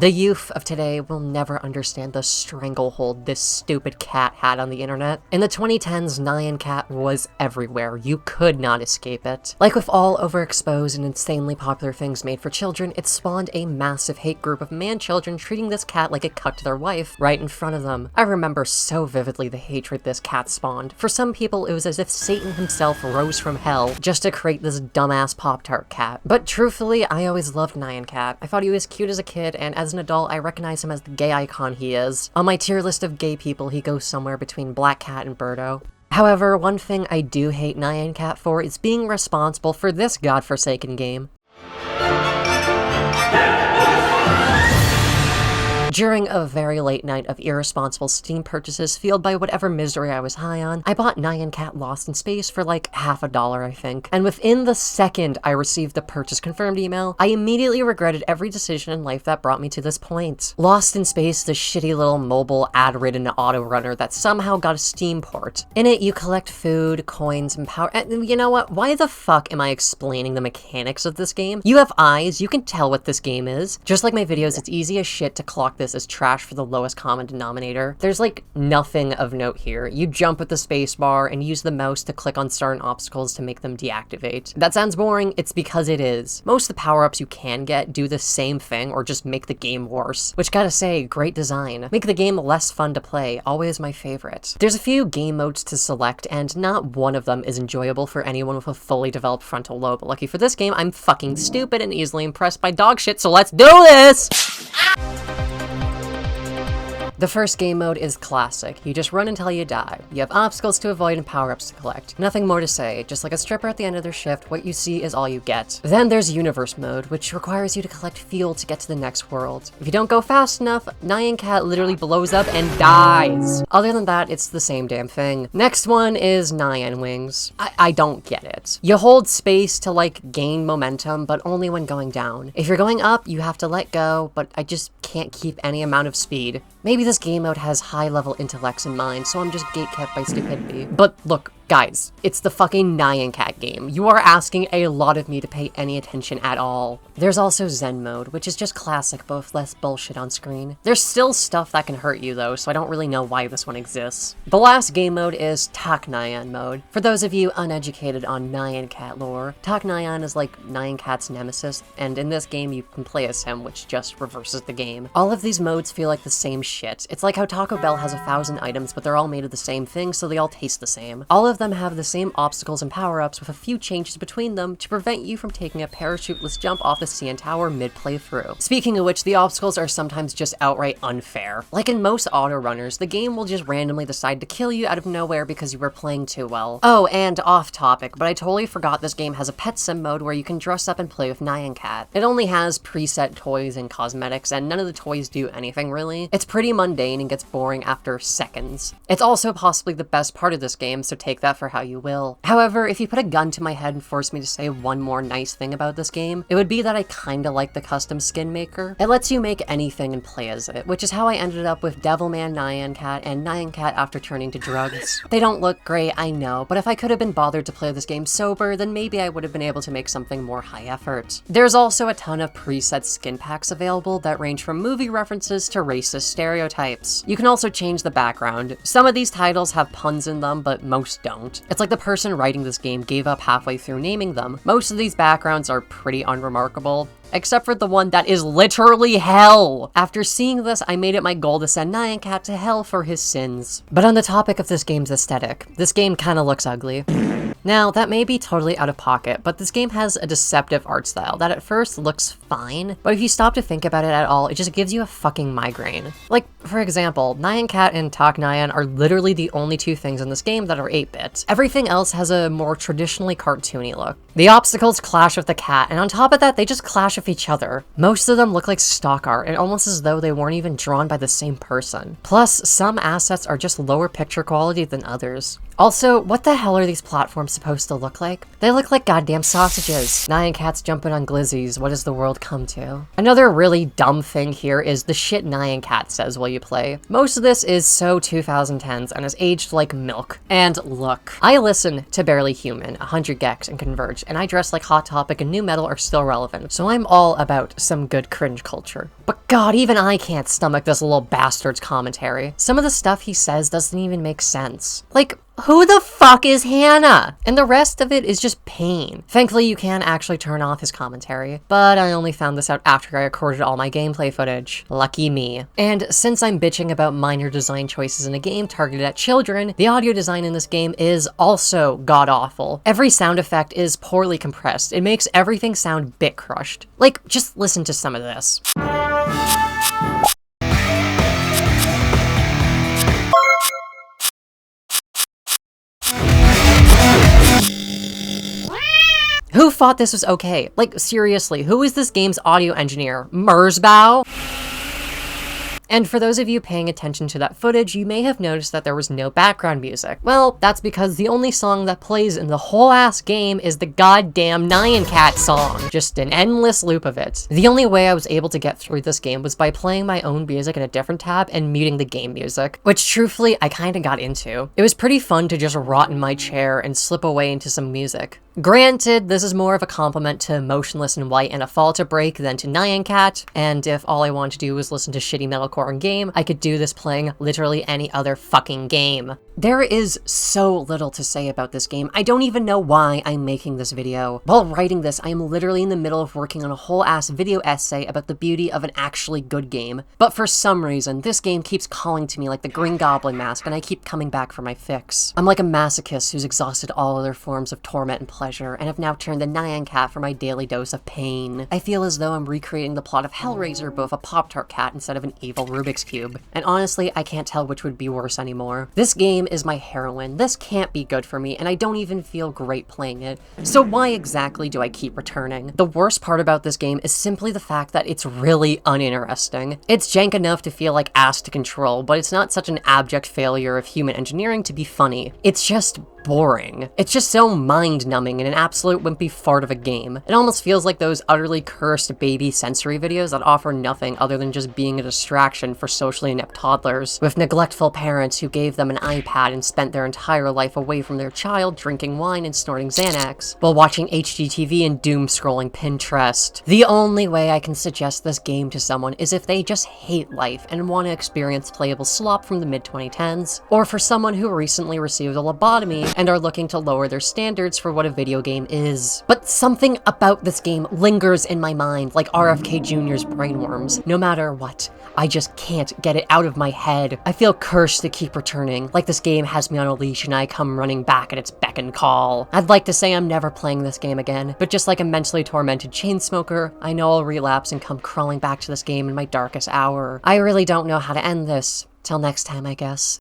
The youth of today will never understand the stranglehold this stupid cat had on the internet. In the 2010s, Nyan Cat was everywhere. You could not escape it. Like with all overexposed and insanely popular things made for children, it spawned a massive hate group of man-children treating this cat like it cucked their wife right in front of them. I remember so vividly the hatred this cat spawned. For some people, it was as if Satan himself rose from hell just to create this dumbass Pop-Tart cat. But truthfully, I always loved Nyan Cat. I thought he was cute as a kid, and as an adult, I recognize him as the gay icon he is. On my tier list of gay people, he goes somewhere between Black Cat and Birdo. However, one thing I do hate Nyan Cat for is being responsible for this godforsaken game. During a very late night of irresponsible Steam purchases fueled by whatever misery I was high on, I bought Nyan Cat Lost in Space for like $50, I think. And within the second I received the purchase confirmed email, I immediately regretted every decision in life that brought me to this point. Lost in Space, the shitty little mobile ad-ridden auto runner that somehow got a Steam port. In it, you collect food, coins, and power. And you know what? Why the fuck am I explaining the mechanics of this game? You have eyes, you can tell what this game is. Just like my videos, it's easy as shit to clock this as trash for the lowest common denominator. There's like nothing of note here. You jump with the spacebar and use the mouse to click on certain obstacles to make them deactivate. That sounds boring, it's because it is. Most of the power-ups you can get do the same thing or just make the game worse. Which gotta say, great design. Make the game less fun to play, always my favorite. There's a few game modes to select and not one of them is enjoyable for anyone with a fully developed frontal lobe. Lucky for this game, I'm fucking stupid and easily impressed by dog shit, so let's do this! The first game mode is classic. You just run until you die. You have obstacles to avoid and power-ups to collect. Nothing more to say. Just like a stripper at the end of their shift, what you see is all you get. Then there's universe mode, which requires you to collect fuel to get to the next world. If you don't go fast enough, Nyan Cat literally blows up and dies. Other than that, it's the same damn thing. Next one is Nyan Wings. I don't get it. You hold space to like gain momentum, but only when going down. If you're going up, you have to let go, but I just can't keep any amount of speed. Maybe this game mode has high-level intellects in mind, so I'm just gatekept by stupidity. But look, guys, it's the fucking Nyan Cat game. You are asking a lot of me to pay any attention at all. There's also Zen mode, which is just classic, but with less bullshit on screen. There's still stuff that can hurt you though, so I don't really know why this one exists. The last game mode is Tak Nyan mode. For those of you uneducated on Nyan Cat lore, Tak Nyan is like Nyan Cat's nemesis, and in this game you can play as him, which just reverses the game. All of these modes feel like the same shit. It's like how Taco Bell has 1,000 items, but they're all made of the same thing, so they all taste the same. All of them have the same obstacles and power-ups with a few changes between them to prevent you from taking a parachuteless jump off the CN Tower mid-playthrough. Speaking of which, the obstacles are sometimes just outright unfair. Like in most auto runners, the game will just randomly decide to kill you out of nowhere because you were playing too well. Oh, and off topic, but I totally forgot this game has a pet sim mode where you can dress up and play with Nyan Cat. It only has preset toys and cosmetics, and none of the toys do anything really. It's pretty mundane and gets boring after seconds. It's also possibly the best part of this game, so take that for how you will. However, if you put a gun to my head and forced me to say one more nice thing about this game, it would be that I kinda like the custom skin maker. It lets you make anything and play as it, which is how I ended up with Devilman Nyan Cat and Nyan Cat after turning to drugs. They don't look great, I know, but if I could have been bothered to play this game sober, then maybe I would have been able to make something more high effort. There's also a ton of preset skin packs available that range from movie references to racist stereotypes. You can also change the background. Some of these titles have puns in them, but most don't. It's like the person writing this game gave up halfway through naming them. Most of these backgrounds are pretty unremarkable, except for the one that is literally hell. After seeing this, I made it my goal to send Nyan Cat to hell for his sins. But on the topic of this game's aesthetic, this game kinda looks ugly. Now, that may be totally out of pocket, but this game has a deceptive art style that at first looks fine, but if you stop to think about it at all, it just gives you a fucking migraine. Like, for example, Nyan Cat and Tak Nyan are literally the only two things in this game that are 8-bit. Everything else has a more traditionally cartoony look. The obstacles clash with the cat, and on top of that, they just clash with each other. Most of them look like stock art, and almost as though they weren't even drawn by the same person. Plus, some assets are just lower picture quality than others. Also, what the hell are these platforms supposed to look like? They look like goddamn sausages. Nyan Cat's jumping on glizzies. What does the world come to? Another really dumb thing here is the shit Nyan Cat says while you play. Most of this is so 2010s and is aged like milk. And look, I listen to Barely Human, 100 Gex, and Converge, and I dress like Hot Topic and Nu Metal are still relevant, so I'm all about some good cringe culture. But god, even I can't stomach this little bastard's commentary. Some of the stuff he says doesn't even make sense. Like, who the fuck is Hannah? And the rest of it is just pain. Thankfully, you can actually turn off his commentary, but I only found this out after I recorded all my gameplay footage. Lucky me. And since I'm bitching about minor design choices in a game targeted at children, the audio design in this game is also god-awful. Every sound effect is poorly compressed. It makes everything sound bit crushed. Like, just listen to some of this. Who thought this was okay? Like, seriously, who is this game's audio engineer? Merzbow? And for those of you paying attention to that footage, you may have noticed that there was no background music. Well, that's because the only song that plays in the whole ass game is the goddamn Nyan Cat song. Just an endless loop of it. The only way I was able to get through this game was by playing my own music in a different tab and muting the game music, which truthfully I kinda got into. It was pretty fun to just rot in my chair and slip away into some music. Granted, this is more of a compliment to Motionless in White and A Fall to Break than to Nyan Cat, and if all I wanted to do was listen to shitty metalcore in game, I could do this playing literally any other fucking game. There is so little to say about this game. I don't even know why I'm making this video. While writing this, I am literally in the middle of working on a whole ass video essay about the beauty of an actually good game. But for some reason, this game keeps calling to me like the Green Goblin mask, and I keep coming back for my fix. I'm like a masochist who's exhausted all other forms of torment and pleasure, and have now turned to Nyan Cat for my daily dose of pain. I feel as though I'm recreating the plot of Hellraiser, but with a Pop-Tart cat instead of an evil Rubik's Cube. And honestly, I can't tell which would be worse anymore. This game is my heroin. This can't be good for me, and I don't even feel great playing it. So why exactly do I keep returning? The worst part about this game is simply the fact that it's really uninteresting. It's jank enough to feel like ass to control, but it's not such an abject failure of human engineering to be funny. It's just boring. It's just so mind-numbing and an absolute wimpy fart of a game. It almost feels like those utterly cursed baby sensory videos that offer nothing other than just being a distraction for socially inept toddlers, with neglectful parents who gave them an iPad and spent their entire life away from their child drinking wine and snorting Xanax, while watching HGTV and doom-scrolling Pinterest. The only way I can suggest this game to someone is if they just hate life and want to experience playable slop from the mid-2010s, or for someone who recently received a lobotomy and are looking to lower their standards for what a video game is. But something about this game lingers in my mind like RFK Jr.'s brainworms. No matter what, I just can't get it out of my head. I feel cursed to keep returning, like this game has me on a leash and I come running back at its beck and call. I'd like to say I'm never playing this game again, but just like a mentally tormented chain smoker, I know I'll relapse and come crawling back to this game in my darkest hour. I really don't know how to end this. Till next time, I guess.